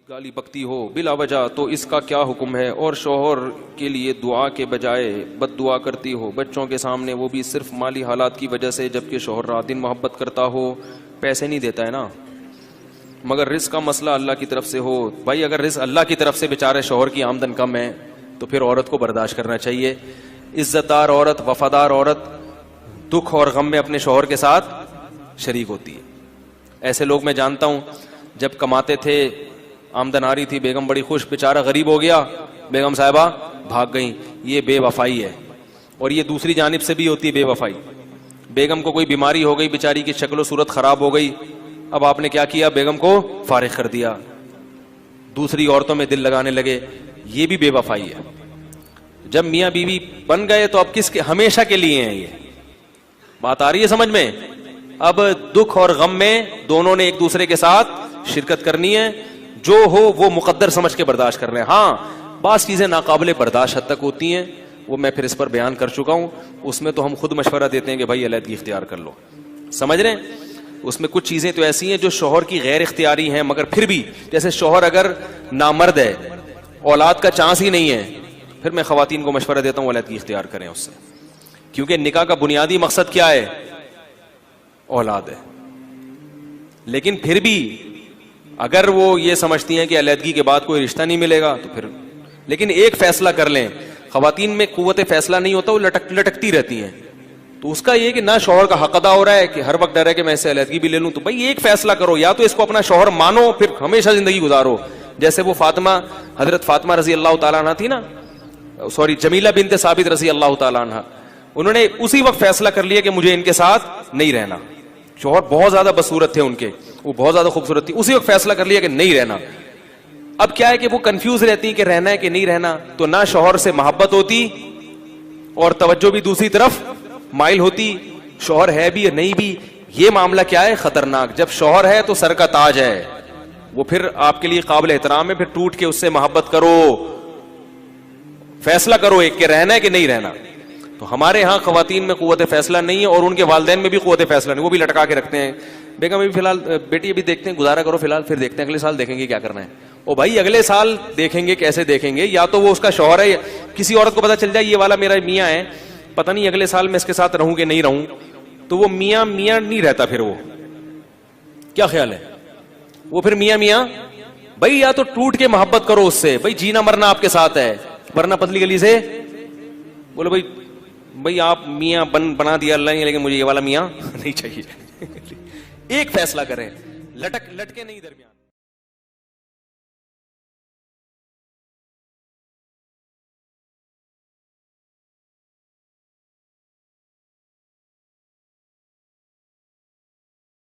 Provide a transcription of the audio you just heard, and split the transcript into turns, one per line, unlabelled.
گالی بکتی ہو بلا وجہ تو اس کا کیا حکم ہے؟ اور شوہر کے لیے دعا کے بجائے بد دعا کرتی ہو بچوں کے سامنے، وہ بھی صرف مالی حالات کی وجہ سے، جبکہ شوہر رات دن محبت کرتا ہو، پیسے نہیں دیتا ہے نا، مگر رزق کا مسئلہ اللہ کی طرف سے ہو۔ بھائی اگر رزق اللہ کی طرف سے، بیچارے شوہر کی آمدن کم ہے، تو پھر عورت کو برداشت کرنا چاہیے۔ عزت دار عورت، وفادار عورت دکھ اور غم میں اپنے شوہر کے ساتھ شریک ہوتی ہے۔ ایسے لوگ میں جانتا ہوں، جب کماتے تھے، آمدن آ رہی تھی، بیگم بڑی خوش، بیچارہ غریب ہو گیا، بیگم صاحبہ بھاگ گئیں۔ یہ بے وفائی ہے، اور یہ دوسری جانب سے بھی ہوتی ہے بے وفائی۔ بیگم کو کوئی بیماری ہو گئی، بیچاری کی شکل و صورت خراب ہو گئی، اب آپ نے کیا کیا؟ بیگم کو فارغ کر دیا، دوسری عورتوں میں دل لگانے لگے، یہ بھی بے وفائی ہے۔ جب میاں بیوی بن گئے تو اب کس کے؟ ہمیشہ کے لیے ہیں۔ یہ بات آ رہی ہے سمجھ میں؟ اب دکھ اور غم میں دونوں نے ایک دوسرے کے ساتھ شرکت کرنی ہے، جو ہو وہ مقدر سمجھ کے برداشت کر رہے ہیں۔ ہاں بعض چیزیں ناقابل برداشت حد تک ہوتی ہیں، وہ میں پھر اس پر بیان کر چکا ہوں، اس میں تو ہم خود مشورہ دیتے ہیں کہ بھائی علیحدگی اختیار کر لو، سمجھ رہے ہیں؟ اس میں کچھ چیزیں تو ایسی ہیں جو شوہر کی غیر اختیاری ہیں، مگر پھر بھی جیسے شوہر اگر نامرد ہے، اولاد کا چانس ہی نہیں ہے، پھر میں خواتین کو مشورہ دیتا ہوں علیحدگی اختیار کریں اس سے، کیونکہ نکاح کا بنیادی مقصد کیا ہے؟ اولاد ہے۔ لیکن پھر بھی اگر وہ یہ سمجھتی ہیں کہ علیحدگی کے بعد کوئی رشتہ نہیں ملے گا تو پھر، لیکن ایک فیصلہ کر لیں۔ خواتین میں قوت فیصلہ نہیں ہوتا، وہ لٹکتی رہتی ہیں، تو اس کا یہ کہ نہ شوہر کا حق ادا ہو رہا ہے کہ ہر وقت ڈر ہے کہ میں اس سے علیحدگی بھی لے لوں، تو بھائی ایک فیصلہ کرو، یا تو اس کو اپنا شوہر مانو، پھر ہمیشہ زندگی گزارو۔ جیسے وہ فاطمہ، حضرت فاطمہ رضی اللہ تعالیٰ عنہ تھی نا، جمیلہ بنت ثابت رضی اللہ تعالیٰ عنہ، انہوں نے اسی وقت فیصلہ کر لیا کہ مجھے ان کے ساتھ نہیں رہنا۔ شوہر بہت زیادہ بدصورت تھے ان کے، وہ بہت زیادہ خوبصورت تھی، اسی وقت فیصلہ کر لیا کہ نہیں رہنا۔ اب کیا ہے کہ وہ کنفیوز رہتی کہ رہنا ہے کہ نہیں رہنا، تو نہ شوہر سے محبت ہوتی اور توجہ بھی دوسری طرف مائل ہوتی، شوہر ہے بھی یا نہیں بھی۔ یہ معاملہ کیا ہے؟ خطرناک۔ جب شوہر ہے تو سر کا تاج ہے، وہ پھر آپ کے لیے قابل احترام ہے، پھر ٹوٹ کے اس سے محبت کرو، فیصلہ کرو ایک کہ رہنا ہے کہ نہیں رہنا۔ تو ہمارے ہاں خواتین میں قوت فیصلہ نہیں ہے، اور ان کے والدین میں بھی قوت فیصلہ نہیں، وہ بھی لٹکا کے رکھتے ہیں۔ بیگم ابھی فی الحال، بیٹی ابھی دیکھتے ہیں، گزارا کرو فی الحال، پھر دیکھتے ہیں اگلے سال دیکھیں گے کیا کرنا ہے۔ او بھائی اگلے سال دیکھیں گے، کیسے دیکھیں گے؟ یا تو وہ اس کا شوہر ہے، کسی عورت کو پتا چل جائے یہ والا میرا میاں ہے، پتہ نہیں اگلے سال میں اس کے ساتھ رہوں کہ نہیں رہوں، تو وہ میاں میاں نہیں رہتا، پھر وہ کیا خیال ہے؟ وہ پھر میاں میاں۔ بھائی یا تو ٹوٹ کے محبت کرو اس سے، بھائی جینا مرنا آپ کے ساتھ ہے، ورنہ پتلی گلی سے بولو بھائی آپ میاں بنا دیا اللہ نے، لیکن مجھے یہ والا میاں نہیں چاہیے۔ ایک فیصلہ کریں، لٹکے نہیں درمیان۔